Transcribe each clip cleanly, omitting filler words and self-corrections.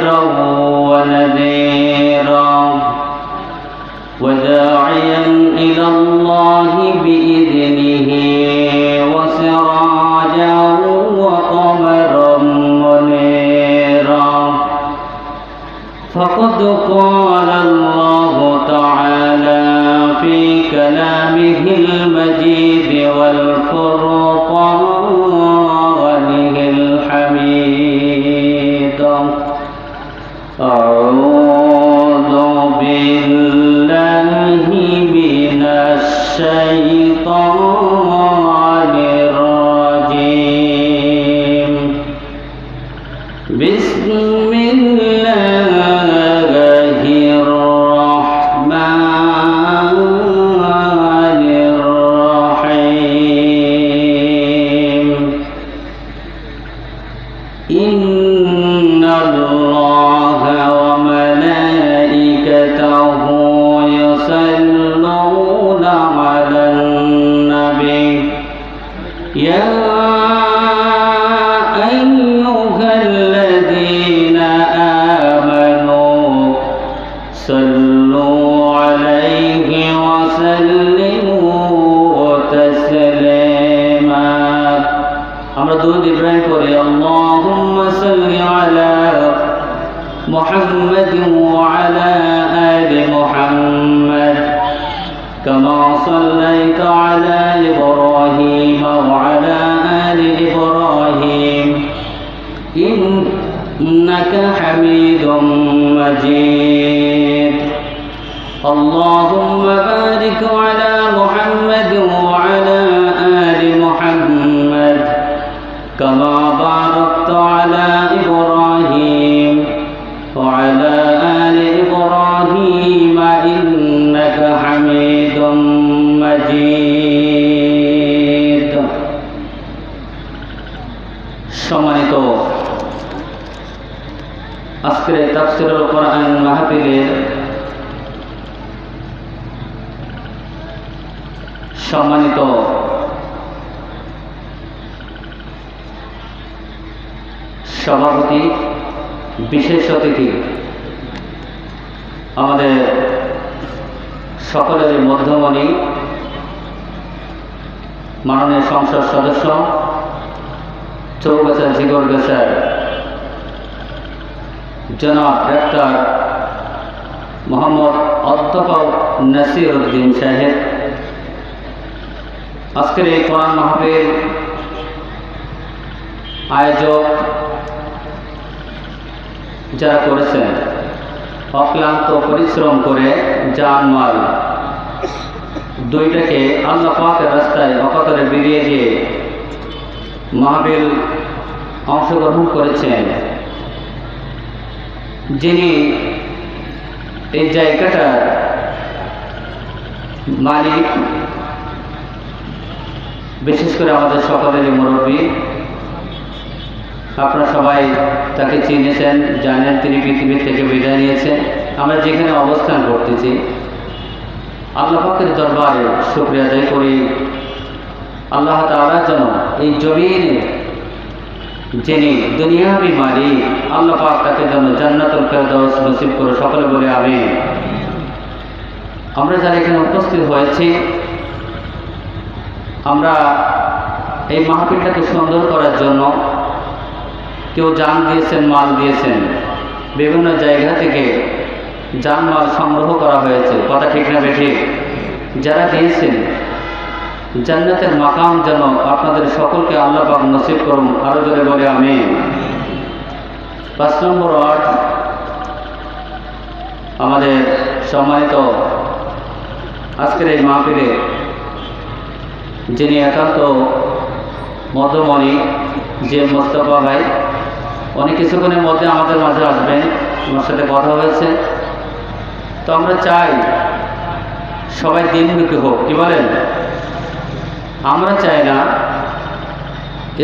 بشيرا ونذيرا وداعيا إلى الله بإذنه وسراجا وقمرا منيرا فقد قال الله تعالى في كلامه المجيد والفرقانه الحميد أعوذ بالله من الشيطان الرجيم بسم الله الرحمن الرحيم إن الله وملائكته يصلون على النبي يا أيها الذين آمنوا صلوا عليه وسلموا تسليما আমরা দুরূদ ইব্রাহিম পড়ি اللهم صل على محمد وعلى آل محمد كما صليت على إبراهيم وعلى آل إبراهيم إنك حميد مجيد اللهم بارك على محمد وعلى آل محمد كما باركت على إبراهيم وعلى آل إبراهيم إنك حميد مجيد সম্মানিত আজকের তাফসীরুল কোরআন মাহফিলের সম্মানিত সভাপতি, বিশেষ অতিথি, আমাদের সকলের মধ্যমণি মাননীয় সংসদ সদস্য চৌগাছা জিগরগাছার জনাব ডাক্তার মোহাম্মদ অধ্যাপক নাসির উদ্দিন সাহেব, আজকের এই কোরআন মাহফিল আয়োজক যারা করেছেন, অক্লান্ত পরিশ্রম করে জানমাল দুইটাকে আল্লাহ পাকের রাস্তায় অকাতরে বেরিয়ে দিয়ে মাহফিল অংশগ্রহণ করেছেন, যিনি এই জায়গাটার মালিক, বিশেষ করে আমাদের সকলেরই মুরব্বী। আপনারা সবাই তাকে চিনেছেন, জানেন, তিনি পৃথিবী থেকে বিদায় নিয়েছেন। আমরা যেখানে অবস্থান করতেছি আল্লাহ পাকের দরবারে শুকরিয়া আদায় করি, আল্লাহ তাআলা যেন এই জমিনে যিনি দুনিয়াবি মালিক, আল্লাহ পাক তাকে যেন জান্নাতুল ফেরদাউস নসিব করে, সকলে বলে আমিন। আমরা যারা এখানে উপস্থিত হয়েছি, আমরা এই মাহফিলটাকে সুন্দর করার জন্য কেউ জান দিয়েছেন, মাল দিয়েছেন, বিভিন্ন জায়গা থেকে জানমাল সংগ্রহ করা হয়েছে, কথা ঠিক না বেঠিক? যারা দিয়েছেন জান্নাতের মাকাম যেন আপনাদের সকলকে আল্লাহ পাক নসিব করুন, আরো জোরে বলে আমিন। ৫ নম্বর ওয়ার্ড আমাদের সম্মানিত আজকের এই মাহফিলে যিনি একান্ত মধ্যমণি, যে মোস্তফা ভাই, উনি কিছুক্ষণের মধ্যে আমাদের মাঝে আসবেন, আমার সাথে কথা হয়েছে। তো আমরা চাই সবাই দিনমুখী হোক, কি বলেন? আমরা চাই না,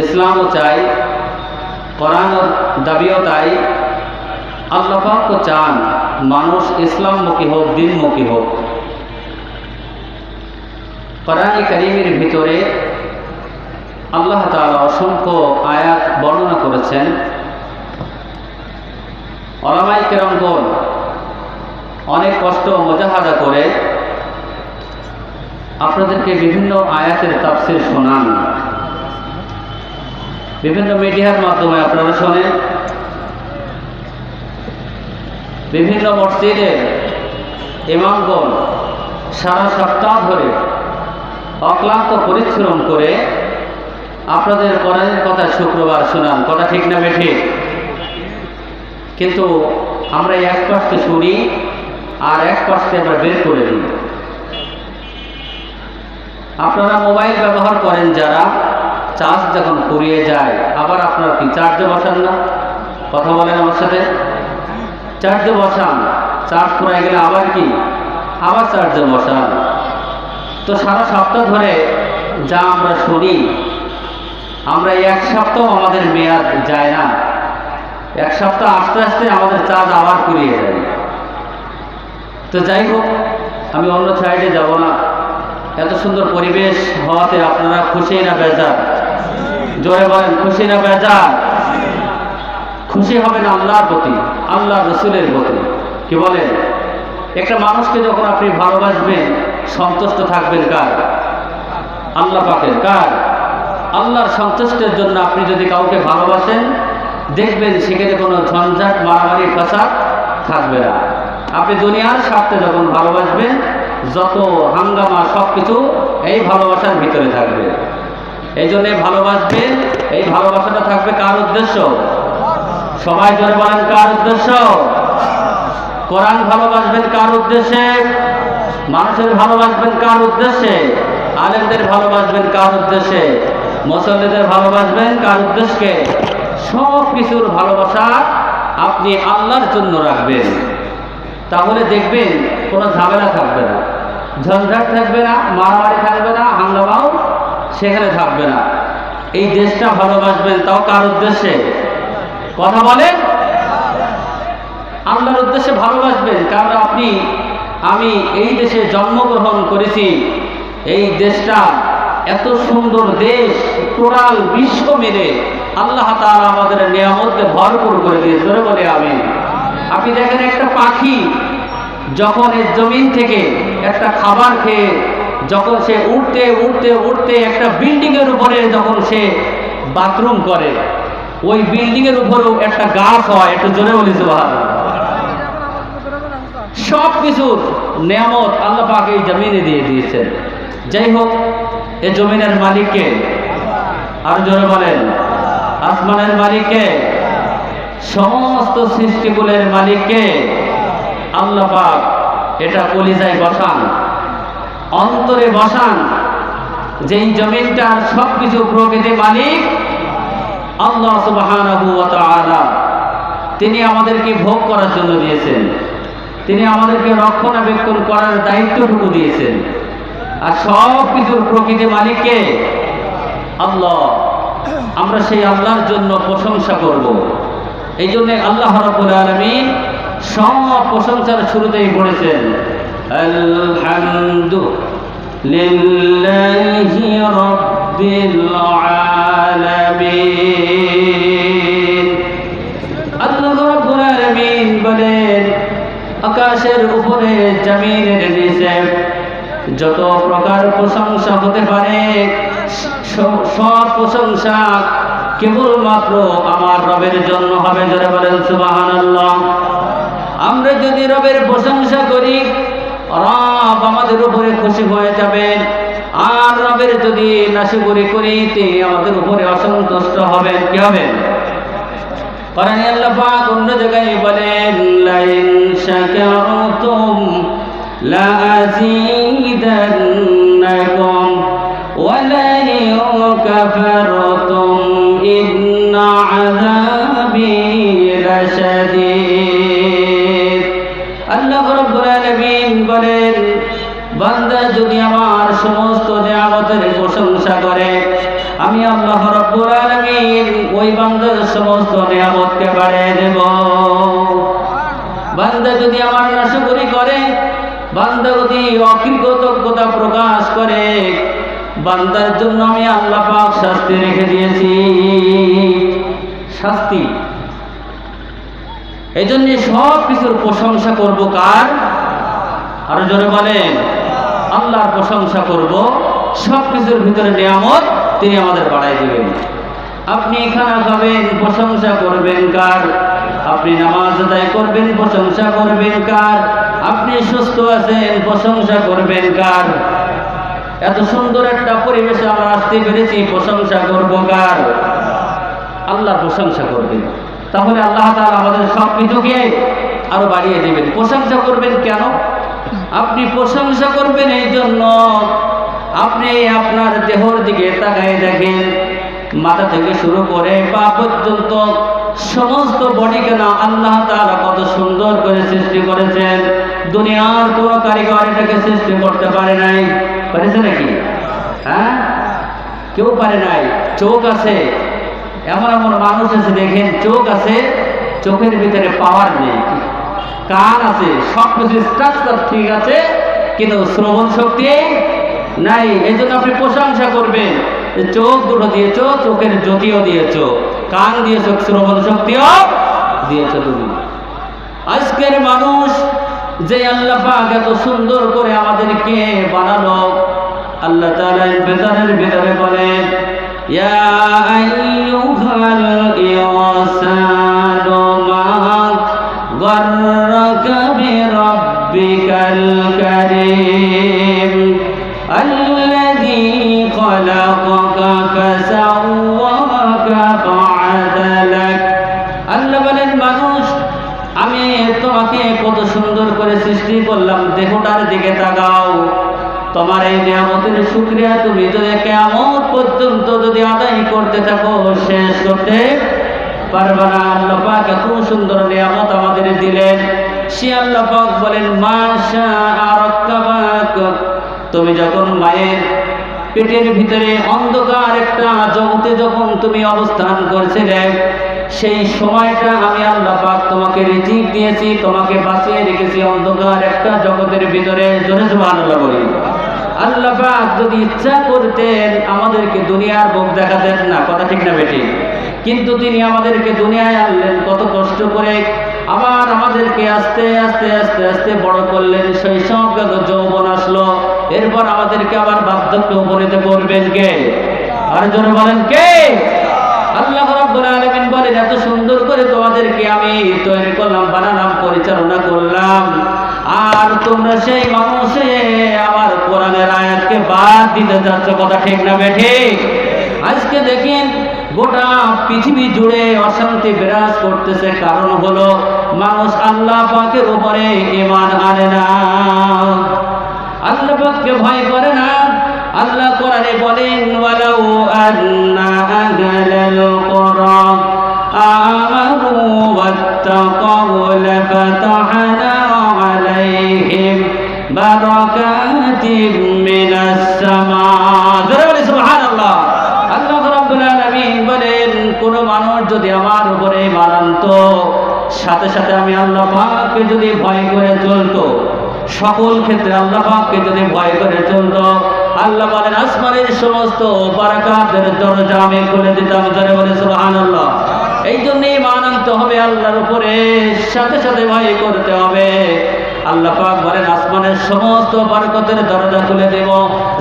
ইসলামও চাই, কোরআন দাবিও তাই, আল্লাহ পাকও চান মানুষ ইসলামমুখী হোক, দিনমুখী হোক। কোরআন কারীমের ভিতরে আল্লাহ তাআলা অসংখ্য আয়াত বর্ণনা করেছেন। ওলামায়ে কেরামগণ অনেক কষ্ট মুজাহাদা করে আপনাদেরকে বিভিন্ন আয়াতের তাফসীর শোনান, বিভিন্ন মিডিয়ার মাধ্যমে আপনারা শোনেন, বিভিন্ন মসজিদের ইমামগণ সারা সপ্তাহ ধরে অক্লান্ত পরিশ্রম করে আপনাদের কোরআনের কথা শুক্রবার শোনান। কথা ঠিক না বেঠিক? কিন্তু আমরা এক পাশে শুনি আর এক পাশে আমরা বের করে দিই। আপনারা মোবাইল ব্যবহার করেন যারা, চার্জ যখন ফুরিয়ে যায় আবার আপনারা কি চার্জে বসান না? কথা বলেন আমার সাথে। চার্জে বসান, চার্জ ফুরিয়ে গেলে আবার কি, আবার চার্জে বসান। তো সারা সপ্তাহ ধরে যা আমরা শুনি, আমরা এক সপ্তাহ আমাদের মেয়াদ যায় না, এক সপ্তাহ আস্তে আস্তে আমাদের চার্জ আবার ফুরিয়ে যায়। তো যাই হোক, আমি অন্য সাইডে যাব না। এত সুন্দর পরিবেশ হওয়াতে আপনারা খুশি না বেজার? জোরে বলেন, খুশি না বেজার? খুশি হবেন আল্লাহর প্রতি, আল্লাহ রসুলের প্রতি। কি বলেন? একটা মানুষকে যখন আপনি ভালোবাসবেন, সন্তুষ্ট থাকবেন কার? আল্লাহ পাকের। কার? আল্লাহর সন্তুষ্টের জন্য আপনি যদি কাউকে ভালোবাসেন, দেখবেন সেখানে কোনো ঝঞ্ঝাট, মারামারি, ফাসাদ থাকবে না। আপনি দুনিয়ার স্বার্থে যখন ভালোবাসবেন, যত হাঙ্গামা সব কিছু এই ভালোবাসার ভিতরে থাকবে। এই জন্যে ভালোবাসবেন, এই ভালোবাসাটা থাকবে কার উদ্দেশ্য? সবাই জোরে বলেন, কার উদ্দেশ্য? কোরআন ভালোবাসবেন কার উদ্দেশ্যে? মানুষের ভালোবাসবেন কার উদ্দেশ্যে? আলেমদের ভালোবাসবেন কার উদ্দেশ্যে? মুসল্লিদের ভালোবাসবেন কার উদ্দেশ্যে? সব কিছুর ভালোবাসা আপনি আল্লাহর জন্য রাখবেন, তাহলে দেখবেন কোনো ঝামেলা থাকবে না, ঝঞ্ঝাট থাকবে না, মারামারি থাকবে না, হাঙ্গামাও সেখানে থাকবে না। এই দেশটা ভালোবাসবেন, তাও কার উদ্দেশ্যে? কথা বলেন, আল্লাহর উদ্দেশ্যে ভালোবাসবেন। কারণ আমি এই দেশে জন্মগ্রহণ করেছি, এই দেশটা এত সুন্দর দেশ, টোটাল বিশ্ব মিলে আল্লাহ তাআলা আমাদের নিয়ামতকে ভরপুর করে দিয়েছে। বলে আমিন। আপনি দেখেন, একটা পাখি যখন এই জমিন থেকে একটা খাবার খেয়ে যখন সে উঠতে উঠতে উঠতে একটা বিল্ডিং এর উপরে যখন সে বাথরুম করে, ওই বিল্ডিং এর উপরেও একটা গাছ হয়। একটু জোরে বলি সুবহানাল্লাহ। সব কিছুর নিয়ামত আল্লাহ পাক এই জমিনে দিয়ে দিয়েছেন। যাই হোক, এই জমিনের মালিককে, আর জোরে বলেন, আসমানের মালিককে, সমস্ত সৃষ্টিকুলের মালিককে আল্লাহ পাক এটা কলিজায় বসান, অন্তরে বসান, যেই জমিনটার সবকিছু প্রকৃতি মালিক আল্লাহ সুবহানাহু ওয়া তাআলা। তিনি আমাদেরকে ভোগ করার জন্য দিয়েছেন, তিনি আমাদেরকে রক্ষণাবেক্ষণ করার দায়িত্বটুকু দিয়েছেন। আর সব কিছুর প্রকৃতি মালিককে আল্লাহ। আমরা সেই আল্লাহর জন্য প্রশংসা করব। এই জন্য আল্লাহ রাব্বুল আলামিন সব প্রশংসার শুরুতেই বলেছেন, আলহামদুলিল্লাহি রাব্বিল আলামিন। আল্লাহ রাব্বুল আলামিন বলেন, আকাশের উপরে জমিনের নিচে যত প্রকার প্রশংসা হতে পারে, সব প্রশংসা কেবলমাত্র আমার রবের জন্য হবে। যারা বলেন সুবহানাল্লাহ। আমরা যদি রবের প্রশংসা করি, রব আমাদের উপরে খুশি হয়ে যাবেন। আর রবের যদি নাশকরি করি, তিনি আমাদের উপরে অসন্তুষ্ট হবেন। কি হবেন? কোরআনে আল্লাহ পাক অন্য জায়গায় বলেন, লাইন শাকারতুম লাযীদান্নাকুম ওয়া লাইন কাফারতুম ইন্না আযাবী লাশাদীদ। আল্লাহ রাব্বুল আলামিন বলেন, বান্দা যদি আমার সমস্ত নিয়ামতের প্রশংসা করে, আমি আল্লাহ রাব্বুল আলামিন ওই বান্দার সমস্ত নিয়ামতকে বাড়িয়ে দেব। বান্দা যদি আমার নাশকরি করে, বান্দা যদি অকৃতজ্ঞতা প্রকাশ করে, বান্দার জন্য আমি আল্লাহ পাক শাস্তি রেখে দিয়েছি। শাস্তি এই জন্য সব কিছুর প্রশংসা করব কার? আরো জোরে বলেন, আল্লাহর প্রশংসা করব। সব কিছুর ভিতরে নিয়ামত তিনি আমাদের বাড়াই দিবেন। আপনি খানা খাবেন, প্রশংসা করবেন কার? আপনি নামাজ আদায় করবেন, প্রশংসা করবেন কার? আপনি সুস্থ আছেন, প্রশংসা করবেন কার? এত সুন্দর একটা পরিবেশে আমরা আসতে পেরেছি, প্রশংসা করব কার? আল্লাহর প্রশংসা করবেন। তাহলে আল্লাহ তাআলা আমাদের সব কিছুকে আরো বাড়িয়ে দেবেন। প্রশংসা করবেন কেন? আপনি প্রশংসা করবেন এই জন্য, আপনি আপনার দেহর দিকে তাকায় দেখেন, মাথা থেকে শুরু করে পা পর্যন্ত সমস্ত বডিকে না আল্লাহ তাআলা কত সুন্দর করে সৃষ্টি করেছেন। দুনিয়ার কোনো কারিগর এটাকে সৃষ্টি করতে পারে নাই। পারেছে নাকি? হ্যাঁ, কেউ পারে নাই। চোখ আছে, এমন এমন মানুষ আছে দেখেন, চোখ আছে, চোখের ভিতরে পাওয়ার নেই। কান আছে, সব কিছু স্ট্রাকচার ঠিক আছে, কিন্তু শ্রবণ শক্তি নাই। এই জন্য আপনি প্রশংসা করবেন, চোখ দুটো দিয়েছো, চোখের জ্যোতিও দিয়েছো, কান দিয়েছো, শ্রবণ শক্তিও দিয়েছো তুমি। আজকের মানুষ যে আল্লাহ পাক এত সুন্দর করে আমাদেরকে বানালো, আল্লাহ তাআলা বেদানের ভিতরে বলেন, ইয়া আইয়ুহাল ইনসানু মা গাররাকা বিরাব্বিকাল কারীম আল্লাযী খালাকাকা ফাসাওয়াকা ফাআদালাক। আল্লাহ বলেন, মানুষ আমি তোমাকে কত সুন্দর করে সৃষ্টি করলাম, দেহটার দিকে তাকাও। তোমার এই নিয়ামতের শুকরিয়া তুমি যদি কিয়ামত পর্যন্ত যদি আদায় করতে থাকো, শেষ করতে পারবে না। আল্লাহ পাক এত সুন্দর নিয়ামত আমাদের দিলেন। সে আল্লাহ পাক বলেন, মাশাআ রাক্কাবাক। তুমি যখন মায়ের পেটের ভিতরে অন্ধকার একটা জগতে যখন তুমি অবস্থান করছিলে, সেই সময়টা আমি আল্লাহ পাক তোমাকে রিজিক দিয়েছি, তোমাকে বাঁচিয়ে রেখেছি অন্ধকার একটা জগতের ভিতরে। জোরে সুবহানাল্লাহ বলি। আল্লাহ পাক যদি ইচ্ছা করতেন আমাদেরকে দুনিয়ার মুখ দেখাতেন না, কথা ঠিক না বেঠিক? কিন্তু তিনি আমাদেরকে দুনিয়ায় আনলেন কত কষ্ট করে, আবার আমাদেরকে আস্তে আস্তে আস্তে আস্তে বড় করলেন। শৈশব গেল, যৌবন আসলো, এরপর আমাদেরকে আবার বার্ধক্যে উপনীত করবেন কে? আর জোরে বলেন কে? আল্লাহ রাব্বুল আলামিন বলেন, এত সুন্দর করে তোমাদেরকে আমি তৈরি করলাম, বানালাম, পরিচালনা করলাম, আর তোমরা সেই মানুষে আমার কোরআনের আয়াতকে বাদ দিতে যাচ্ছ, কথা ঠিক না বেঠিক? আজকে দেখেন গোটা পৃথিবী জুড়ে অশান্তি বিরাজ করতেছে, কারণ হলো মানুষ আল্লাহ পাকের উপরে ঈমান আনে না, আল্লাহ পাককে ভয় করে না। আল্লাহ কোরআনে বলেন, ওয়ালাউ আন্না আহলাল কুরা আমানু ওয়াত্তাকাউ লাফাতাহনা আলাইহিম বারাকাতিম মিনাস সামা। বলেন সুবহানাল্লাহ। আল্লাহ রাব্বুল আলামিন বলেন, কোন মানুষ যদি আমার উপরে ঈমান আনতো, সাথে সাথে আমি আল্লাহ পাককে যদি ভয় করে চলতো, সকল ক্ষেত্রে আল্লাহ পাককে যদি ভয় করে চলতো, আল্লাহ বলেন আসমানের সমস্ত বারাকাতের দরজা আমি খুলে দিতাম। জোরে বলে সুবহানাল্লাহ। এই জন্য ঈমান আনতে হবে আল্লাহর উপরে, সাথে সাথে ভয় করতে হবে। আল্লাহ পাক বলেন আসমানের সমস্ত বরকতের দরজা খুলে দেব,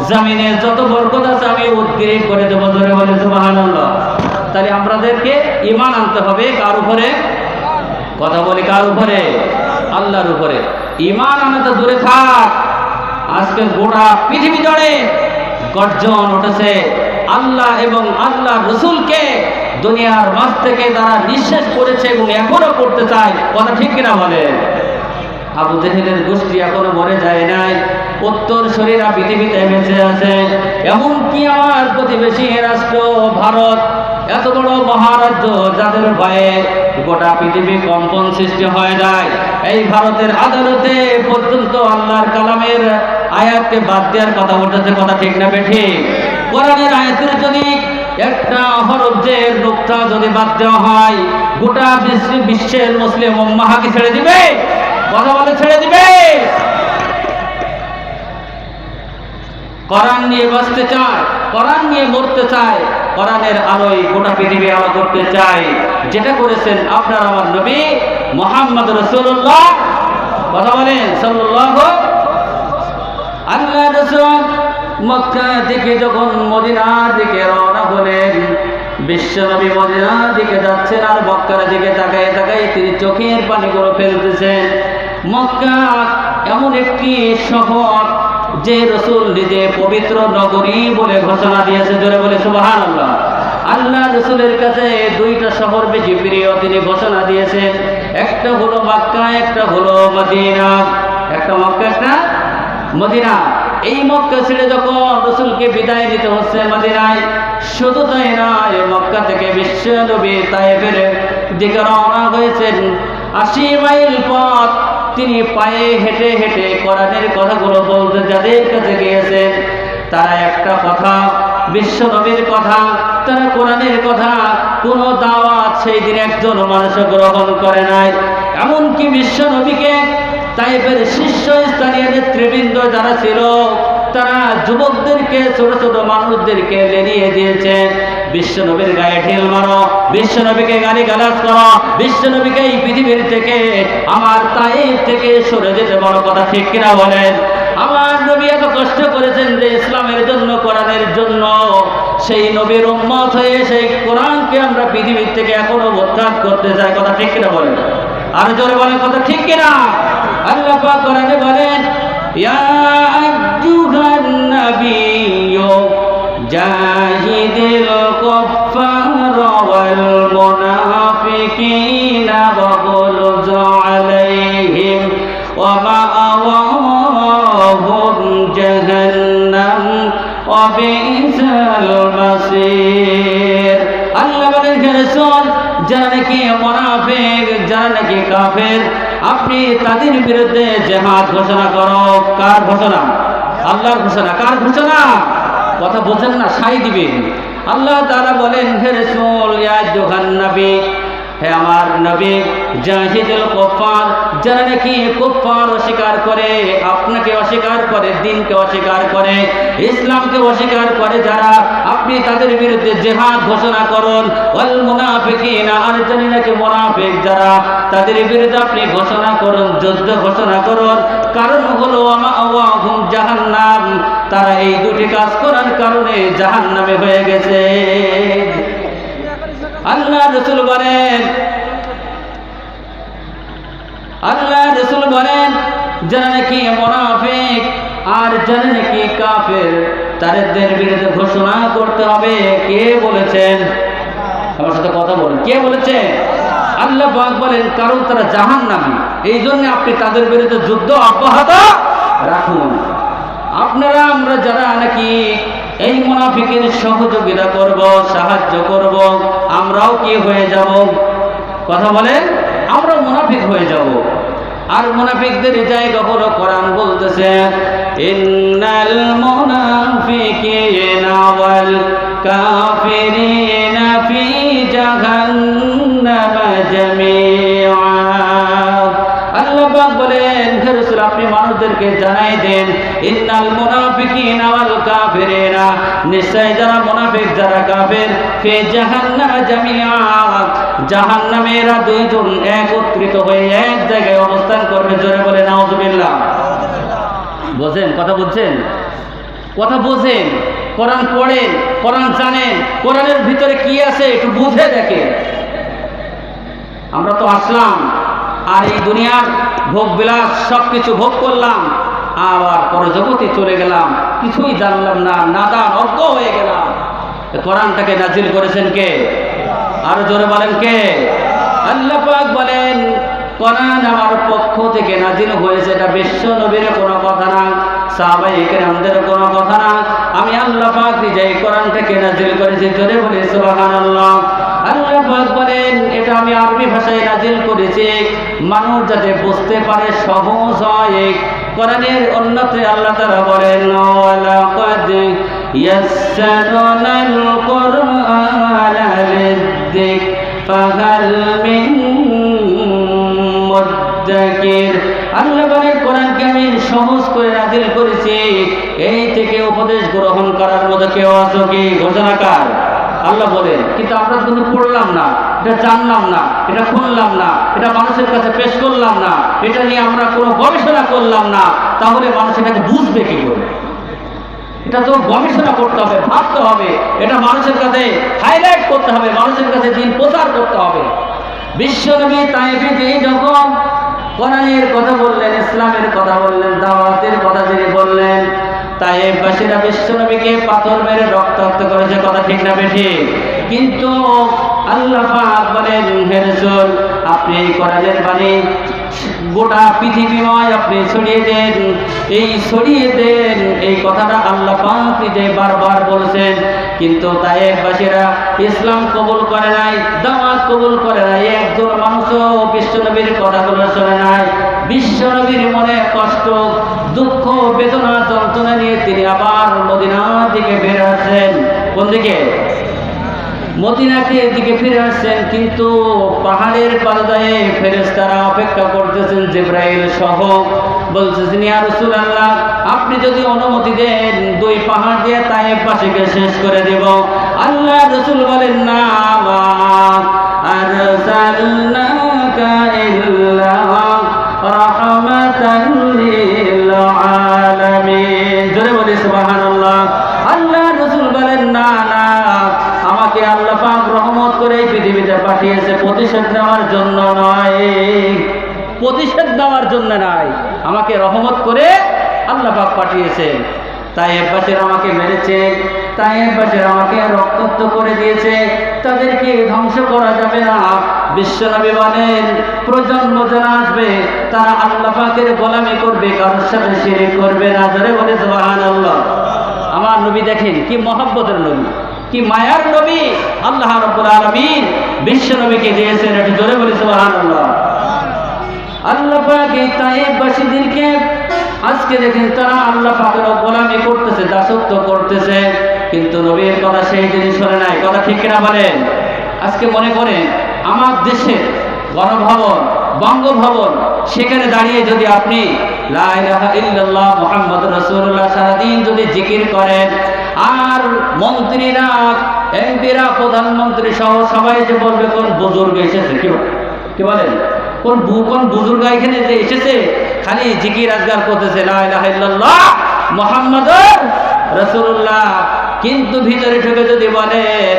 জমিনে যত বরকত আছে আমি উদ্গীর করে দেব। জোরে বলে সুবহানাল্লাহ। তাহলে আমাদেরকে ঈমান আনতে হবে কার উপরে? কথা বলি কার উপরে? আল্লাহর উপরে। ঈমান আনাতে দূরে থাক, আজকে গোটা পৃথিবী জুড়ে গর্জন উঠেছে আল্লাহ এবং আল্লাহ রসুলকে দুনিয়ার মাঝ থেকে তারা নিঃশেষ করেছে এবং এখনো করতে চায়, কথা ঠিক কিনা বলে? আবু জেহেলের গোষ্ঠী এখনো মরে যায় নাই, উত্তর শরীরা পৃথিবীতে বেঁচে আছে। এমনকি আমার প্রতিবেশী রাষ্ট্র ভারত, এত বড় মহারাজ্য যাদের ভয়ে গোটা পৃথিবী কম্পন সৃষ্টি হয়ে যায়, এই ভারতের আদালতে পর্যন্ত আল্লাহর কালামের আয়াতকে বাদ দেওয়ার কথা উঠেছে, কথা ঠিক না বেঠিক? কোরআনের আয়াতের যদি একটা হরফ জের নোক্তা যদি বাদ দেওয়া হয়, গোটা বিশ্বের মুসলিম উম্মাহকে ছেড়ে দিবে, কথা বলে ছেড়ে দিবে। কোরআন নিয়ে বাঁচতে চায়, কোরআন নিয়ে মরতে চায়, কোরআনের আলোয় গোটা পৃথিবী আলো করতে চায়। যেটা করেছেন আপনার আমার নবী মুহাম্মদ রাসূলুল্লাহ, কথা বলেন সাল্লাল্লাহু। আল্লাহ রাসূল মক্কা থেকে যখন মদিনার দিকে রওনা হলেন, বিশ্বনবী মদিনার দিকে যাচ্ছেন আর মক্কার দিকে তাকায় তাকায় তিনি চোখের পানিগুলো ফেলতেছেন। মক্কা এমন একটি শহর যে রাসূল নিজে পবিত্র নগরী বলে ঘোষণা দিয়েছে, জোরে বলে সুবহানাল্লাহ। আল্লাহ রাসূলের কাছে দুইটা শহর বেশি প্রিয়, তিনি ঘোষণা দিয়েছেন, একটা হলো মক্কা, একটা হলো মদিনা। একটা মক্কা, একটা মদিনা। এই মক্কা ছেড়ে যখন রাসূলকে বিদায় দিতে হচ্ছে মদিনায়, শুধু তাই নয়, মক্কা থেকে বিশ্বনবী তায়েফের দিকে রওনা হয়েছেন। 80 মাইল পথ তিনি পায়ে হেঁটে হেঁটে কোরআনের কথাগুলো বলতে যাদের কাছে গিয়েছেন, তারা একটা কথা, বিশ্বনবীর কথা, তারা কোরআনের কথা, কোনো দাওয়াত সেই দিন একজন মানুষ গ্রহণ করে নাই। এমনকি বিশ্বনবীকে তাইফের শীর্ষস্থানীয় নেতৃবৃন্দ যারা ছিল, তারা যুবকদেরকে, ছোট ছোট মানুষদেরকে লেলিয়ে দিয়েছেন, বিশ্বনবীর গায়ে ঢিল মারো, বিশ্বনবীকে গালিগালাজ করো, বিশ্বনবীকে এই পৃথিবীর থেকে, আমার তাইফ থেকে সরে যেতে বড় কথা, ঠিক কিনা বলেন? আমার নবী এত কষ্ট করেছেন যে ইসলামের জন্য, কোরআনের জন্য, সেই নবীর উম্মত হয়ে সেই কোরআনকে আমরা পৃথিবীর থেকে এখনো উৎখাত করতে চাই, কথা ঠিক কিনা বলেন? আর জোরে বলেন, কথা ঠিক কিনা? আল্লাহ পাক কোরআনে বলেন, ইয়া আইয়ুহান নাবিয়্যু জাহিদিল কুফার ওয়াল মুনাফিকিনা ওয়াগলুজ আলাইহিম ওয়া মাআওয়াহুম জাহান্নাম ওয়া বিসাল মাসির। আল্লাহ বলেন, হে রাসূল, যারা নাকি মুনাফিক, যারা নাকি কাফের, আপনি তাদের বিরুদ্ধে জিহাদ ঘোষণা করো। কার ঘোষণা? আল্লাহর ঘোষণা। কার ঘোষণা? কথা বোঝেন না, সাই দিবেন। আল্লাহ তাআলা বলেন, হে রাসূল, ইয়া আইয়ুহান নবী, হে আমার নবী, জাহিদুল কুফার, যারা নাকি কুফার অস্বীকার করে, আপনাকে অস্বীকার করে, দিনকে অস্বীকার করে, ইসলামকে অস্বীকার করে যারা, আপনি তাদের বিরুদ্ধে জিহাদ ঘোষণা করুন। ওয়াল মুনাফিকিনা, আর যারা নাকি মুনাফিক যারা, তাদের বিরুদ্ধে আপনি ঘোষণা করুন, যুদ্ধ ঘোষণা করুন। কারণ হলো মাআওয়াহুম জাহান্নাম, তারা এই দুটি কাজ করার কারণে জাহান্নামে হয়ে গেছে। আল্লাহ রাসূল বলেন, আল্লাহ রাসূল বলেন, যারা নাকি মুনাফিক আর যারা নাকি কাফের, তাদের বিরুদ্ধে ঘোষণা করতে হবে। কে বলেছেন? আমার সাথে কথা বলেন, কে বলেছেন? আল্লাহ পাক বলেন, কারণ তারা জাহান্নামী, এই জন্য আপনি তাদের বিরুদ্ধে যুদ্ধ অব্যাহত রাখুন। আপনারা, আমরা যারা নাকি এই মুনাফিকের সহযোগিতা করব, সাহায্য করব, আমরাও কি হয়ে যাব? কথা বলেন, আমরা মুনাফিক হয়ে যাব। আর মুনাফিকদের জায়গা হলো কোরআন বলতেছে, ইন্নাল মুনাফিকিনা ওয়াল কাফিরিনা ফি জাহান্নাম জামিআ। আল্লাহ পাক বলেন, হে রাসূল, আপনি মানুষদেরকে জানাই দেন, ইন্নাল মুনাফিকিনা ওয়াল কাফিরিনা, নিশ্চয় যারা মুনাফিক, যারা কাফের, ফি জাহান্নাম জামিআ, জাহান্নামে এরা দুইজন একত্রিত হয়ে এক জায়গায় অবস্থান করবে। জোরে বলে নাউযুবিল্লাহ। বুঝেন? কথা বুঝছেন? কথা বুঝেন? কোরআন পড়েন, কোরআন জানেন, কোরআনের ভিতরে কি আছে একটু বুঝে দেখেন। আমরা তো আসলাম আর এই দুনিয়ার ভোগ বিলাস সবকিছু ভোগ করলাম, আবার পরজগতে চলে গেলাম, কিছুই জানলাম না, নাদান অজ্ঞ হয়ে গেলাম। কোরআনটাকে নাজিল করেছেন কে? আরো জোরে বলেন, কে? আল্লাহ পাক বলেন, কোরআন আমার পক্ষ থেকে নাজিল হয়েছে। এটা বিশ্ব নবীর কোনো কথা না, সাহাবায়ে কেরামদের কোনো কথা না, আমি আল্লাহ পাক নিজেই কোরআনটাকে নাজিল করেছি। জোরে বলি সুবহানাল্লাহ। আল্লাহ পাক বলেন, এটা আমি আরবি ভাষায় নাজিল করেছি, মানুষ যাতে বুঝতে পারে, সহজ হয়। কোরআনের অন্যত্রে আল্লাহ তাআলা বলেন, ওয়ালাকাদ ইয়াসসারনাল কুরআনা লিয-যিকর ফাহাল মিন মুদ্দাকির। আল্লাহ বলেন, কোরআনকে আমি সহজ করে নাজিল করেছি, এই থেকে উপদেশ গ্রহণ করার মতো কেউ আছে কি? ঘোষণাকার আল্লাহ বলেন, কিন্তু আমরা কিন্তু পড়লাম না, এটা জানলাম না, এটা শুনলাম না, এটা মানুষের কাছে পেশ করলাম না, এটা নিয়ে আমরা কোনো গবেষণা করলাম না, তাহলে মানুষ এটাকে বুঝবে কি করে? এটা তো গবেষণা করতে হবে, ভাবতে হবে, এটা মানুষের কাছে হাইলাইট করতে হবে, মানুষের কাছে দিন প্রচার করতে হবে। বিশ্বনবী তায়েফে যেই যখন কোরআনের কথা বললেন, ইসলামের কথা বললেন, দাওয়াতের কথা যিনি বললেন, তায়েফবাসীরা বিশ্বনবীকে পাথর মেরে রক্তাক্ত করেছে, কথা ঠিক না বেঠিক? কিন্তু আল্লাহ পাক বলেন, হে রাসূল, আপনি এই কোরআনের বাণী গোটা পৃথিবীময় আপনি ছড়িয়ে দেন, ছড়িয়ে দেন, এই কথাটা আল্লাহ পাক নিজে বারবার বলেছেন। কিন্তু তায়েফবাসীরা ইসলাম কবুল করে নাই, দাওয়াত কবুল করে নাই, একজন মানুষও বিশ্বনবীর কথাগুলো শোনে নাই। বিশ্বনবীর মনে কষ্ট, দুঃখ, বেদনা, যন্ত্রণা নিয়ে তিনি আবার মদিনার দিকে বের আসছেন। কোন দিকে? মদিনাকে দিকে ফিরে আসছেন। কিন্তু পাহাড়ের পাদদায়ে ফেরেশতারা অপেক্ষা করতেছেন, জিবরাইল সহ, বলতেছেন, ইয়া রাসূলুল্লাহ, আপনি যদি অনুমতি দেন 2 পাহাড় দিয়ে তায়েফবাসীকে শেষ করে দেব। আল্লাহ রাসূল বলেন, না, মা আরসালনাকা ইল্লা রাহমাতান লিল আলামিন। জোরে বলি সুবহানাল্লাহ। আল্লাহ রাসূল বলেন, না না, আমাকে আল্লাহ পাক রহমত করে এই পৃথিবীতে পাঠিয়েছে প্রতিশোধ নেওয়ার জন্য নয়, প্রতিশোধ নেওয়ার জন্য নয়, আমাকে রহমত করে আল্লাহ পাক পাঠিয়েছেন। তায়েফবাসীরা আমাকে মেরেছে, তায়েফবাসীরা আমাকে রক্তাক্ত করে দিয়েছে, তাদেরকে ধ্বংস করা যাবে না। বিশ্বনবী বলেন, প্রজন্ম যারা আসবে তারা আল্লাহ পাকের গোলামি করবে, কারোর সাথে শিরক করবে না। জোরে বলে সুবহানাল্লাহ। আমার নবী দেখেন কি মহব্বতের নবী, কি মায়ার নবী আল্লাহ রাব্বুল আলামিন বিশ্বনবীকে দিয়েছেন। একটু জোরে বলি সুবহানাল্লাহ। আল্লাহ পাক এই তায়েফবাসীদেরকে আজকে দেখেন তারা আল্লাহ পাকের গোলামি করতেছে, দাসত্ব করতেছে, কিন্তু নবীর কথা সেই জিনিস শোনে নাই। কথা ঠিক কিনা বলেন? আজকে মনে করেন আমার দেশের গণভবন, বঙ্গভবন, সেখানে দাঁড়িয়ে যদি আপনি লা ইলাহা ইল্লাল্লাহ মুহাম্মাদুর রাসূলুল্লাহ সারাদিন যদি জিকির করেন, আর মন্ত্রীরা, এমপিরা, প্রধানমন্ত্রী সহ সবাই যে বলবে কোন বুজুর্গ এসেছে, কি বলেন, কোন বুজুর্গ এখানে যে এসেছে, খালি জিকির আজগার করতেছে লা ইলাহা ইল্লাল্লাহ মুহাম্মাদুর রাসূলুল্লাহ, কিন্তু ভিতরে ঢুকে যদি বলেন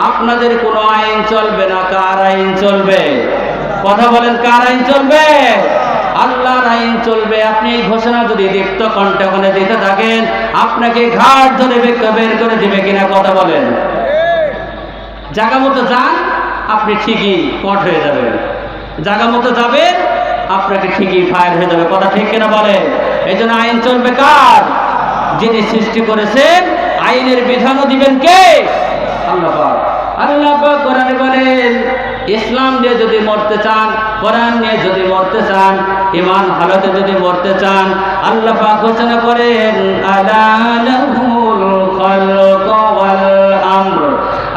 আপনাদের কোনো আইন চলবে না, কার আইন চলবে? কথা বলেন, কার আইন চলবে? আল্লাহর আইন চলবে। আপনি এই ঘোষণা যদি দীপ্ত কণ্ঠে ওখানে দিতে থাকেন, আপনাকে ঘাট ধরে বের করে দিবে কিনা? কথা বলেন। জায়গা মতো যান, আপনি ঠিকই কট হয়ে যাবেন, জায়গা মতো যাবেন, আপনাকে ঠিকই ফায়ার হয়ে যাবে। কথা ঠিক কিনা বলেন? এই জন্য আইন চলবে কার? যিনি সৃষ্টি করেছেন। আইনের বিধানও দিবেন কে? আল্লাহ পাক। আল্লাহ পাক কোরআনে বলেন, ইসলাম দিয়ে যদি মরতে চান, কোরআন নিয়ে যদি মরতে চান, ঈমান হালতে যদি মরতে চান, আল্লাহ পাক ঘোষণা করেন, আলা লাহুল খালকু ওয়াল আমর।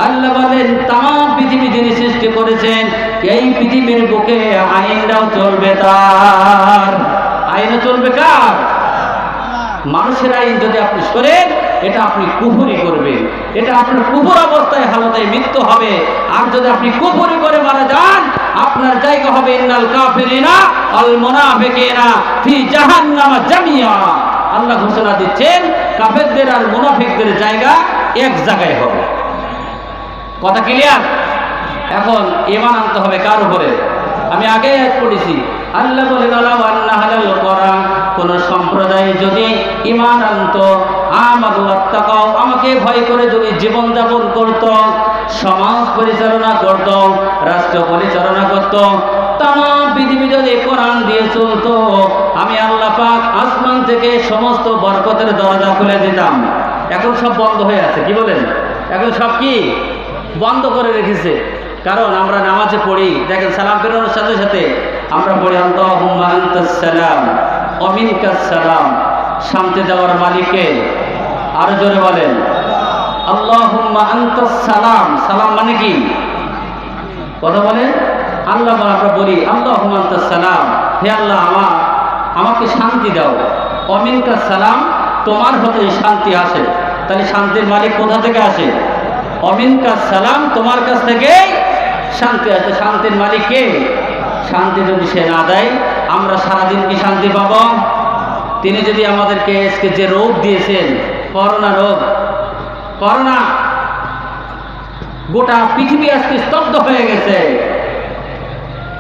আল্লাহ বলেন, তাম পৃথিবী যিনি সৃষ্টি করেছেন, এই পৃথিবীর বুকে আইনটাও চলবে তার। আইনও চলবে কার? মানুষের আইন যদি আপনি সরেন, এটা আপনি কুফরি করবেন, এটা আপনার কুফর অবস্থায় হালতে মৃত্যু হবে। আর যদি আপনি কুফরি করে মারা যান, আপনার জায়গা হবে ইন্নাল কাফিরিনা আল মুনাফিকিনা ফি জাহান্নাম জামিয়া। আল্লাহ ঘোষণা দিচ্ছেন, কাফেরদের আর মুনাফিকদের জায়গা এক জায়গায় হবে। কথা ক্লিয়ার? এখন ঈমান আনতে হবে কার উপরে? আমি আগে পড়েছি, আল্লাহ বলেন, আলা ওয়ান্না হালাল করা, কোন সম্প্রদায় যদি ঈমান আনতো, আমানু ওয়াত্তাকাও, আমাকে ভয় করে যদি জীবন যাপন করত, সমাজ পরিচালনা করত, রাষ্ট্র পরিচালনা করত, তামাম পৃথিবী যদি কোরআন দিয়ে চলতো, আমি আল্লাহ পাক আসমান থেকে সমস্ত বরকতের দরজা খুলে দিতাম। এখন সব বন্ধ হয়ে আছে। কি বলেন? এখন সব কি বন্ধ করে রেখেছে। কারণ আমরা নামাজে পড়ি, দেখেন সালাম ফেরানোর সাথে সাথে আমরা পড়ি আল্লাহুম্মা আনতাস সালাম ওয়া মিনকাস সালাম। শান্তি দেওয়ার মালিককে আরো জোরে বলেন, আল্লাহুম্মা আনতাস সালাম। সালাম মানে কি? কথা বলে আল্লাহ, আমরা বলি আল্লাহুম্মা আনতাস সালাম, হে আল্লাহ আমাকে শান্তি দাও। ওয়া মিনকাস সালাম, তোমার হতে শান্তি আসে। তাহলে শান্তির মালিক কোথা থেকে আসে? অমিনকা সালাম, তোমার কাছ থেকে শান্তি আছে। শান্তির মালিক কে? শান্তি যদি সে না দেয় আমরা সারাদিন কি শান্তি পাব? তিনি যদি আমাদেরকে আজকে যে রোগ দিয়েছেন, করোনা রোগ, করোনা, গোটা পৃথিবী আজকে স্তব্ধ হয়ে গেছে।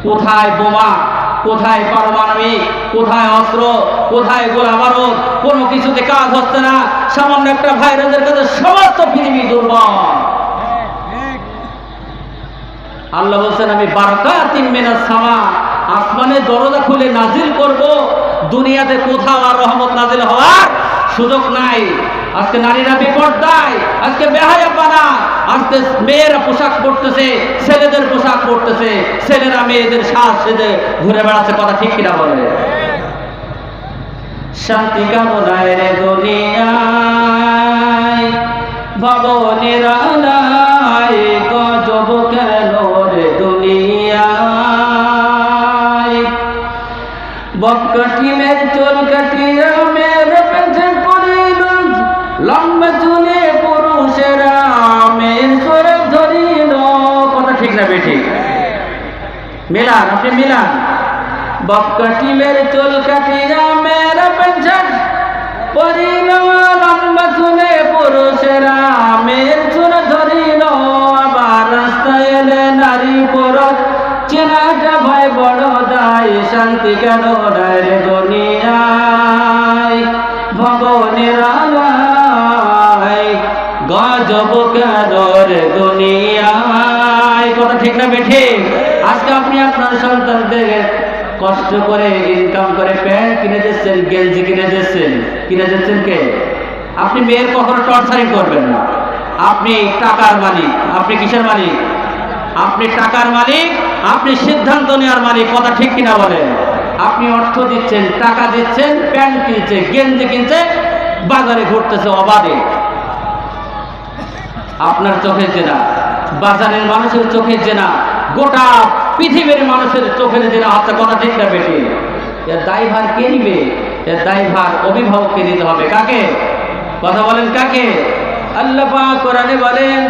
কোথায় বোমা, কোথায় পারমাণবিক, কোথায় অস্ত্র, কোথায় গোলা বারুদ, কোনো কিছুতে কাজ হচ্ছে না। সামান্য একটা ভাইরাসের কাছে সমস্ত পৃথিবী দুর্বল। আল্লাহ বলছেন আমি বারাকাতিন মিনাস সামা, আসমানের দরজা খুলে নাজিল করব। দুনিয়াতে কোথাও আর রহমত নাজিল হওয়ার সুযোগ নাই। আজকে নারীরা বিপর্দায়, আজকে বেহায়াপানা, আজকে মেয়েরা পোশাক পরতেছে, ছেলেদের পোশাক পরতেছে, ছেলেরা মেয়েদের সাজ সেজে ঘুরে বেড়াচ্ছে। কথা ঠিক কিনা বলে? শান্তি কামনায় রে দুনিয়ায় ভবনের আলায়, গজব কেন রে দুনিয়ায়। বক কাটিমের চুল কাটিয়া মেয়ের পেছনে পড়িল, লম্বা চুলে পুরুষেরা মেয়ের করে ধরিল। কথা ঠিক না বেঠিক? মিলান, আপনি মিলান। বক কাটিমের চুল কাটিয়া মেয়ের পেছনে পড়িল, লম্বা চুলে পুরুষেরা মেয়ের চুল ধরিল। আবার রাস্তায় এলে নারী পুরুষ চেনাটা ভয় বড় দায়। শান্তি কেন নাই রে দুনিয়ায় ভবনের আলায়, গজব কেন রে দুনিয়ায়। কথা ঠিক না বেঠিক? আজকে আপনি আপনার সন্তানদের কষ্ট করে ইনকাম করে প্যান্ট কিনে দিচ্ছেন, গেঞ্জি কিনে দিচ্ছেন, কিনে দিচ্ছেন কে? আপনি মেয়ের কখনো টর্চারিং করবেন না। আপনি টাকার মালিক। আপনি কিসের মালিক? আপনি টাকার মালিক, আপনি সিদ্ধান্ত নেওয়ার মালিক। কথা ঠিক কিনা বলেন? আপনি অর্থ দিচ্ছেন, টাকা দিচ্ছেন, প্যান্ট কিনছে, গেঞ্জি কিনছে, বাজারে ঘুরতেছে অবাধে। আপনার চোখের জেনা, বাজারের মানুষের চোখের জেনা, গোটা পৃথিবীর মানুষের চোখের জেনা হচ্ছে। কথা ঠিক না বেশি? এর দায়ভার কে নিবে? এর দায়ভার অভিভাবককে নিতে হবে। কাকে? কথা বলেন কাকে? আল্লাহ পাক কোরআনে বলেন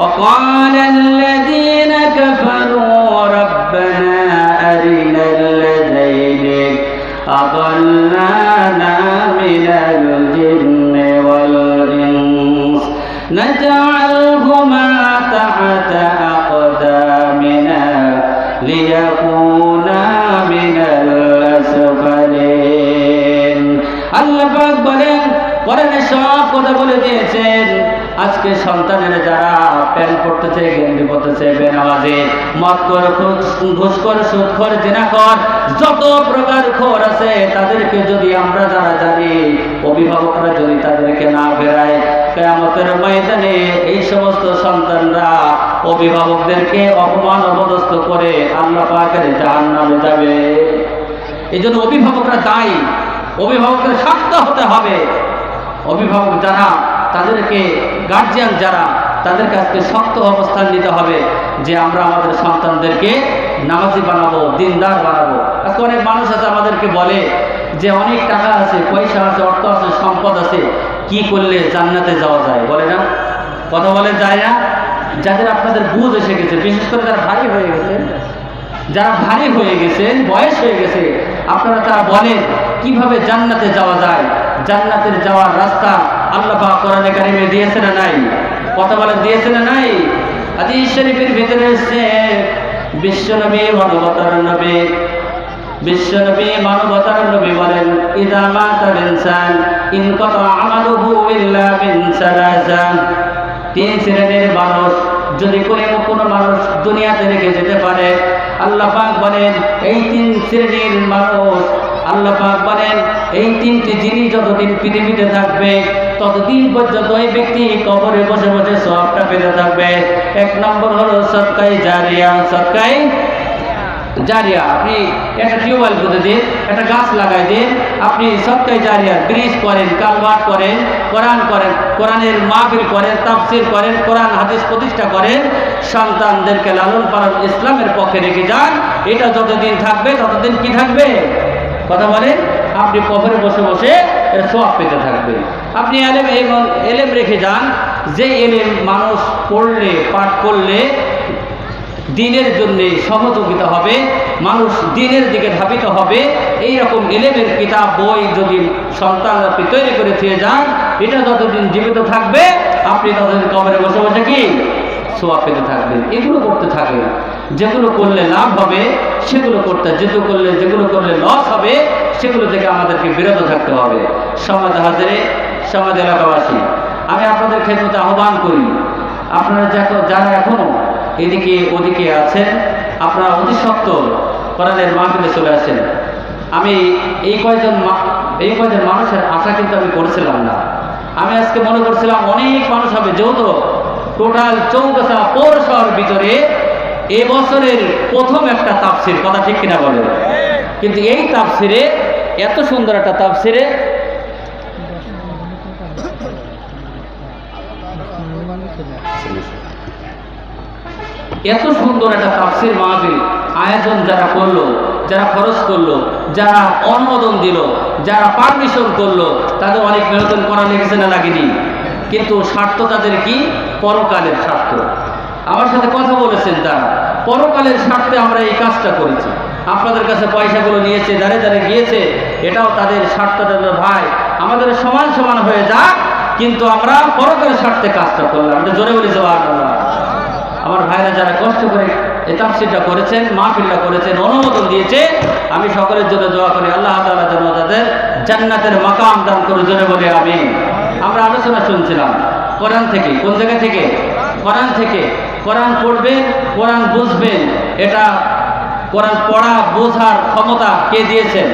وقال الذين كفروا ربنا أرنا الذين أضلانا من الجن والإنس نجعلهما تحت أقدامنا ليكونا من الأسفلين। আল্লাহ পাক বলেন, কোরআনে সব কথা বলে দিয়েছেন। আজকে সন্তানেরা যারা প্যান্ট পড়তেছে, গেঞ্জি পড়তেছে, বেনামাজি, মদখোর, ঘুষখোর, সুদখোর, জিনাখোর, যত প্রকার খোর আছে, তাদেরকে যদি আমরা যারা জানি, অভিভাবকরা যদি তাদেরকে না ফেরায়, কিয়ামতের ময়দানে এই সমস্ত সন্তানরা অভিভাবকদেরকে অপমান অপদস্থ করে আল্লাহ পাকের জাহান্নামে যাবে। এই জন্য অভিভাবকরা দায়ী। অভিভাবকদের শক্ত হতে হবে। অভিভাবক যারা, তাদেরকে গার্জিয়ান যারা, তাদের কাছে শক্ত অবস্থান নিতে হবে যে আমরা আমাদের সন্তানদেরকে নামাজি বানাবো, দিনদার বানাবো। আজকে অনেক মানুষ আছে আমাদেরকে বলে যে অনেক টাকা আছে, পয়সা আছে, অর্থ আছে, সম্পদ আছে, কি করলে জান্নাতে যাওয়া যায়? বলে না? কথা বলে যায় না? যাদের আপনাদের বুঝ এসে গেছে, বিশেষ করে যারা ভারী হয়ে গেছে, যারা ভারী হয়ে গেছেন, বয়স হয়ে গেছে, আপনারা তারা বলেন কিভাবে জান্নাতে যাওয়া যায়। জান্নাতের যাওয়ার রাস্তা আল্লাহ পাক কোরআনে কারিমে দিয়েছে না নাই? কথা বলেন দিয়েছে না নাই? হাদিস শরীফের ভিতরে এসেছে, বিশ্বনবী মানবতার নবী, বিশ্বনবী মানবতার নবী বলেন ইযা মাতাল ইনসান ইনকাতা আমালুহু ইল্লা মিন সালাসা। তিন শ্রেণীর মানুষ যদি কোনো মানুষ দুনিয়াতে রেখে যেতে পারে, আল্লাহ পাক বলেন এই তিন শ্রেণীর মানুষ, আল্লাহ পাক বলেন এই তিনটি জিনিস যতদিন পৃথিবীতে থাকবে ততদিন পর্যন্ত ওই ব্যক্তি কবরে বসে বসে সওয়াবটা পেতে থাকবে। এক নম্বর হলো সদকায়ে জারিয়া। সদকায়ে জারিয়া, আপনি একটা টিউবওয়েল পুঁতে দিন, একটা গাছ লাগাই দিন, আপনি সদকায়ে জারিয়া ব্রিজ করেন, কালভার্ট করেন, কোরআন করেন, কোরআনের মাহফিল করেন, তাফসীর করেন, কোরআন হাদিস প্রতিষ্ঠা করেন, সন্তানদেরকে লালন পালন ইসলামের পক্ষে রেখে যান। এটা যতদিন থাকবে ততদিন কি থাকবে? কথা বলেন, আপনি কবরে বসে বসে এর সওয়াব পেতে থাকবেন। আপনি এলেম রেখে যান, যে এলেম মানুষ পড়লে পাঠ করলে দিনের জন্য সহযোগিতা হবে, মানুষ দিনের দিকে ধাবিত হবে, এই রকম এলেমের কিতাব বই যদি সন্তান আপনি তৈরি করে দিয়ে যান, এটা যতদিন জীবিত থাকবে আপনি ততদিন কবরে বসে বসে কি সোয়াব পেতে থাকবেন। এগুলো করতে থাকবেন, যেগুলো করলে লাভ হবে সেগুলো করতে, যেগুলো করলে লস হবে সেগুলো থেকে আমাদেরকে বিরত থাকতে হবে। সমাজ হাজারে, সমাজ এলাকাবাসী, আমি আপনাদের খেদমতে আহ্বান করি, আপনারা যারা এখনো এদিকে ওদিকে আছেন, আপনারা অতি সত্বর কোরআনের মাহফিলে চলে আসেন। আমি এই কয়জন মানুষের আশা কিন্তু আমি করেছিলাম না। আমি আজকে মনে করছিলাম অনেক মানুষ হবে, যেহেতু টোটাল চৌগাছা পৌরসভার ভিতরে এবছরের প্রথম একটা তাফসির, কথা ঠিক কিনা বলে, কিন্তু এই তাফসিরে এত সুন্দর একটা তাফসিরে এত সুন্দর একটা তাফসির মাহফিল আয়োজন যারা করলো, যারা খরচ করলো, যারা অনুমোদন দিল, যারা পারমিশন করলো, তাদের অনেক মেহনত করা লেগেছে না লাগেনি? কিন্তু স্বার্থ তাদের কি? পরকালের স্বার্থ। আমার সাথে কথা বলেছেন তারা, পরকালের স্বার্থে আমরা এই কাজটা করেছি। আপনাদের কাছে পয়সাগুলো নিয়েছে, দাঁড়ে দাঁড়িয়ে গিয়েছে, এটাও তাদের স্বার্থটা। ভাই, আমাদের সমান সমান হয়ে যাক, কিন্তু আমরা পরকালের স্বার্থে কাজটা করলাম। এটা জোরে বলি সুবহানাল্লাহ। আমার ভাইরা যারা কষ্ট করে এই তাফসিরটা করেছেন, মাহফিলটা করেছেন, অনুমোদন দিয়েছে, আমি সকলের জন্য দোয়া করি আল্লাহ তাআলা যেন তাদের জান্নাতের মাকাম দান করে, জোরে বলে আমিন। আমরা আলোচনা শুনছিলাম কোরআন থেকে, কোন জায়গা থেকে? কোরআন থেকে। কোরআন পড়বেন, কোরআন বুঝবেন, এটা কোরআন পড়া বোঝার ক্ষমতা কে দিয়েছেন?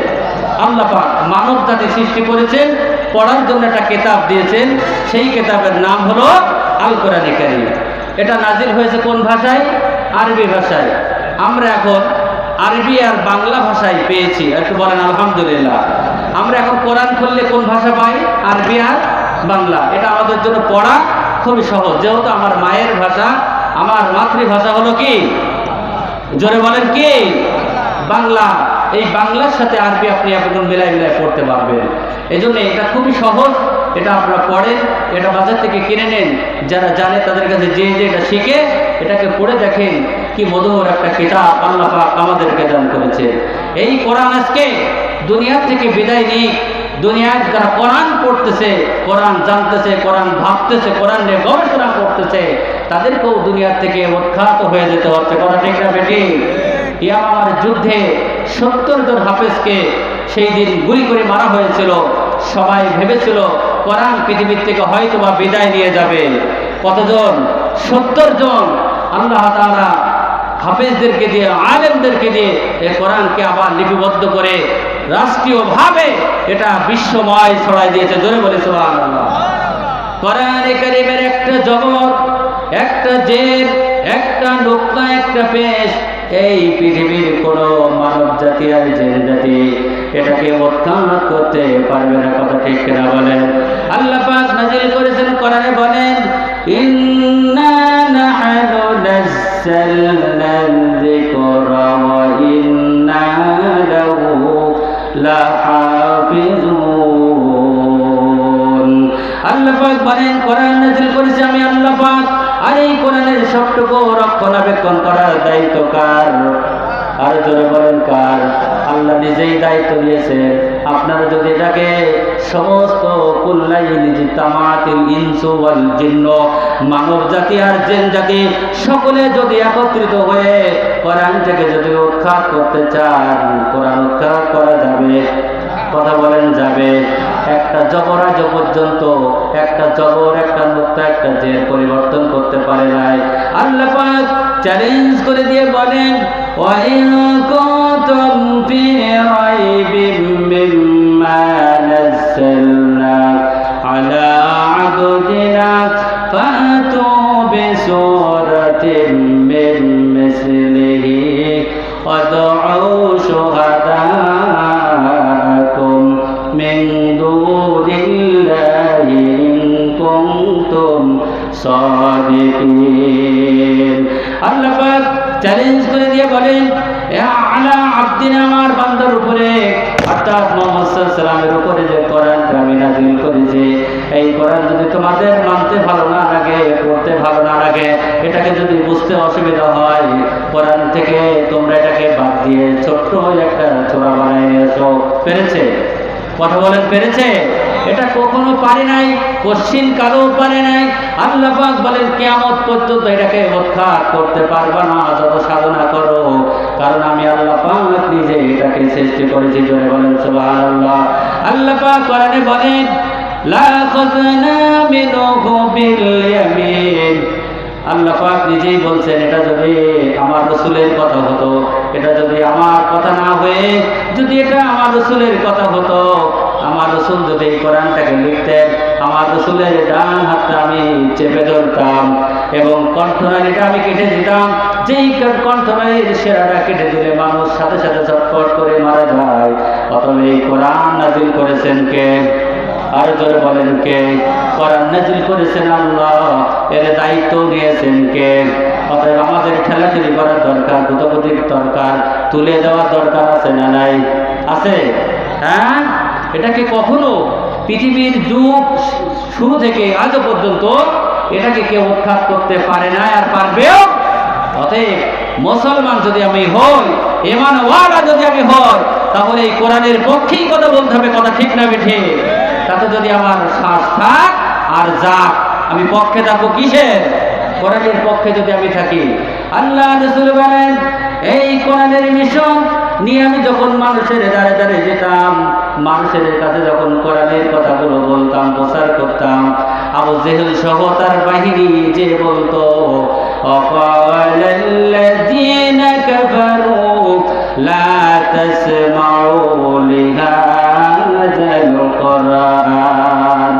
আল্লাহ পাক। মানব জাতি সৃষ্টি করেছেন, পড়ার জন্য একটা কিতাব দিয়েছেন, সেই কিতাবের নাম হলো আল কোরআনে কারীম। এটা নাজিল হয়েছে কোন ভাষায়? আরবি ভাষায়। আমরা এখন আরবি আর বাংলা ভাষায় পেয়েছি, একটু বলেন আলহামদুলিল্লাহ। আমরা এখন কোরআন খুললে কোন ভাষা পাই? আরবি আর বাংলা। এটা আমাদের জন্য পড়া খুবই সহজ, যেহেতু আমার মায়ের ভাষা, আমার মাতৃভাষা হলো কি? জোরে বলেন কি? বাংলা। এই বাংলার সাথে আরবি আপনি এখন মিলাই পড়তে পারবেন। এই জন্য এটা খুবই সহজ, এটা আপনারা পড়েন, এটা বাজার থেকে কিনে নেন, যারা জানে তাদের কাছে যে এটা শিখে এটাকে পড়ে দেখেন, কি মধুর একটা কিতাব আল্লাহ পাক আমাদেরকে দান করেছে। এই কোরআন আজকে দুনিয়ার থেকে বিদায় নিয়ে দুনিয়ার যারা কোরআন পড়তেছে, কোরআন জানতেছে, কোরআন ভাবতেছে, কোরআন নিয়ে গবেষণা করতেছে, তাদেরকেও দুনিয়ার থেকে উৎখাত হয়ে যেতে হচ্ছে। কথা ঠিক না বেটি? ইয়ামামার যুদ্ধে 70 জন হাফেজকে সেই দিন গুলি করে মারা হয়েছিল। সবাই ভেবেছিল কোরআন পৃথিবীর থেকে হয়তোবা বিদায় নিয়ে যাবে। কতজন? 70 জন। আল্লাহ তাআলা হাফেজদেরকে দিয়ে, আলেমদেরকে দিয়ে এই কোরআনকে আবার লিপিবদ্ধ করে রাষ্ট্রীয়ভাবে এটা বিশ্বময় ছড়াই দিয়েছে। জোরে বলে সুবহানাল্লাহ। কোরআনে কারীমের একটা জবর, একটা জের, একটা নুকতা, একটা পেশ, এই পৃথিবীর কোন মানব জাতি আর জিন জাতি এটাকে উৎখাত করতে পারবে না। কথা ঠিক কিনা বলেন? আল্লাহ পাক নাযিল করেছেন কোরআনে, বলেন ইন্না নাহনু নাযালনা যিকরা ওয়া ইন্না লাহু লাহাফিজুন। আল্লাহ পাক বলেন কোরআন নাযিল করেছি আমি আল্লাহ পাক, আর এই কোরআনের সবটুকু রক্ষণাবেক্ষণ করার দায়িত্ব কার? আর জোরে বলেন কার? আল্লাহ নিজেই দায়িত্ব নিয়েছে। আপনারা যদি এটাকে সমস্ত মানব জাতি আর জিন জাতি সকলে যদি একত্রিত হয়ে কোরআনটাকে যদি উৎখাত করতে চান, কোরআন উৎখাত করা যাবে? কথা বলেন যাবে? একটা জবর আজ পর্যন্ত একটা জবর, একটা নুকতা, একটা জের পরিবর্তন করতে পারে নাই। আল্লাহ পাক চ্যালেঞ্জ করে দিয়ে বলেন ওয়া ইন কুনতুম ফি রাইবিম মিম্মা নাযালনা আলা আবদিনা ফাতু বিসূরাতিন মিন মিসলিহি ওয়াদউ শুহাদাকুম মিন দুনিল্লাহি ইন কুনতুম সাদিকিন। আল্লাহ পাক চ্যালেঞ্জ করে দিয়ে বলেন আলা আবদিনা, আমার এটাকে যদি বুঝতে অসুবিধা হয়, কোরআন থেকে তোমরা এটাকে বাদ দিয়ে ছোট্ট একটা ছোরা বানাই নিয়েছো। পেরেছে? কথা বলেন, পেরেছে? এটা কখনো পারে নাই, পশ্চিম কালেও পারে নাই। আল্লাহ পাক বলেন কিয়ামত পর্যন্ত এটাকে উৎখাত করতে পারবা না যত সাধনা করো, কারণ আমি আল্লাহ পাক নিজে এটাকে সৃষ্টি করেছি। জোরে বলেন সুবহানাল্লাহ। আল্লাহ পাক কোরআনে বলেন লা খাযনা মিনহু বিল ইয়ামিন। আল্লাহ পাক নিজেই বলছেন এটা যদি আমার রাসূলের কথা হতো, এটা যদি আমার কথা না হয়ে যদি এটা আমার রাসূলের কথা হতো, আমার রাসূল যদি এই কোরআনটাকে লিখতেন, আমার রাসূলের ডান হাতটা আমি চেপে ধরতাম এবং কণ্ঠনালীটা আমি কেটে দিতাম। যেই কণ্ঠনালীর সেরাটা কেটে দিলে মানুষ সাথে সাথে চটপট করে মারা যায়। অতএব এই কোরআন নাযিল করেছেন কে? আর জোরে বলেন কে? কোরআন নাযিল করেছেন আল্লাহ, এর দায়িত্ব নিয়েছেন কে? অতএব আমাদের ঠেলাঠেলি করার দরকার, গুতাগুতির দরকার, তুলে দেওয়ার দরকার আছে না নাই? আছে? হ্যাঁ, এটাকে কখনো পৃথিবীর যুগ শুরু থেকে আজও পর্যন্ত এটাকে কেউ উৎখাত করতে পারে না, আর পারবেও। অতএব মুসলমান যদি আমি হই, ঈমানওয়ালা যদি আমি হই, তাহলে এই কোরআনের পক্ষেই কথা বলতে হবে। কথা ঠিক না বেঠে? তাতে যদি আমার শ্বাস থাক আর যাক, আমি পক্ষে থাকবো কিসের? কোরআনের পক্ষে যদি আমি থাকি। আল্লাহ রাসূল বলেন এই কোরআনের মিশন নিয়ে আমি যখন মানুষের দ্বারে দ্বারে যেতাম, মানুষের কাছে যখন কোরআনের কথাগুলো বলতাম, প্রচার করতাম, আবু জেহেল সহ তার বাহিনী যে বলতো ওয়াকালাল্লাযীনা কাফারু লা তাসমাউ লিহাযাল কোরআন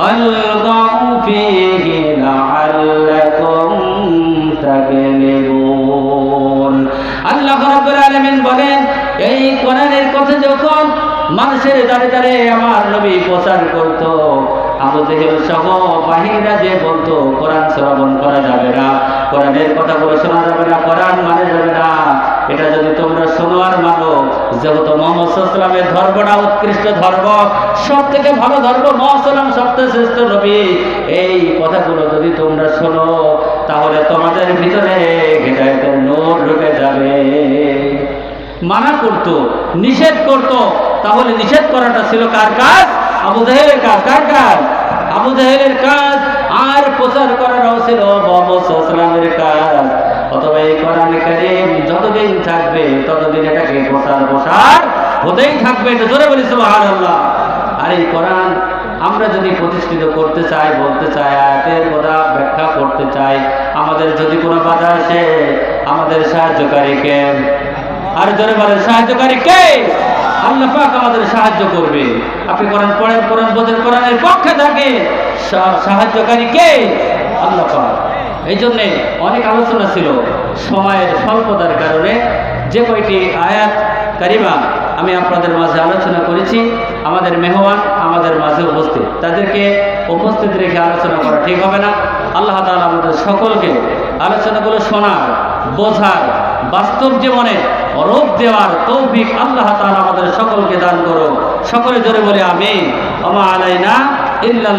আলগাউ ফীহি লাআল্লাকুম তাগলিবুন। আল্লাহ রাব্বুল আলামিন বলেন এই কোরআনের কথা যখন মানুষের দ্বারে দ্বারে আমার নবী প্রচার করত, আবু জেহেল সহ বাহিনীরা যে বলতো কোরআন শ্রবণ করা যাবে না, কোরআনের কথাগুলো শোনা যাবে না, কোরআন মানে যাবে না, এটা যদি তোমরা শোনো আর মানো, যেহেতু মুহাম্মদ সাল্লাল্লাহু আলাইহি ওয়াসাল্লামের ধর্মটা উৎকৃষ্ট ধর্ম, সব থেকে ভালো ধর্ম, মুহাম্মদ সাল্লাল্লাহু আলাইহি ওয়াসাল্লাম সবচেয়ে শ্রেষ্ঠ নবী, এই কথাগুলো যদি তোমরা শোনো তাহলে তোমাদের ভিতরে হিদায়াতের নূর ঢুকে যাবে। মানা করতো, নিষেধ করতো, তাহলে নিষেধ করাটা ছিল কার কাজ? আবু জেহেলের কাজ। কার কাজ? আবু জেহেলের কাজ। আর প্রচার করাটাও ছিল মুহাম্মদ সাল্লাল্লাহু আলাইহি ওয়াসাল্লামের কাজ। অথবা এই কোরআন কারীম যতদিন থাকবে ততদিন এটাকে প্রসার হতেই থাকবে। এটা জোরে বলি সুবহানাল্লাহ। আর এই কোরআন আমরা যদি প্রতিষ্ঠিত করতে চাই, বলতে চাই, আয়াতের কথা ব্যাখ্যা করতে চাই, আমাদের যদি কোনো বাধা আসে, আমাদের সাহায্যকারী কে? আর জোরে বলেন সাহায্যকারী কে? আল্লাহ পাক আমাদের সাহায্য করবে। আপনি কোরআন পড়েন, কোরআন বোঝেন, কোরআনের পক্ষে থাকে, সাহায্যকারী কে? আল্লাহ পাক। এই জন্যে অনেক আলোচনা ছিল, সময়ের স্বল্পতার কারণে যে কয়টি আয়াত কারিমা আমি আপনাদের মাঝে আলোচনা করেছি, আমাদের মেহমান আমাদের মাঝে উপস্থিত, তাদেরকে উপস্থিত রেখে আলোচনা করা ঠিক হবে না। আল্লাহ তাআলা আমাদের সকলকে আলোচনাগুলো শোনার, বোঝার, বাস্তব জীবনে রূপ দেওয়ার তৌফিক আল্লাহ তাআলা আমাদের সকলকে দান করো। সকলে জোরে বলে আমিন। ওয়া মা আলাইনা ইল্লা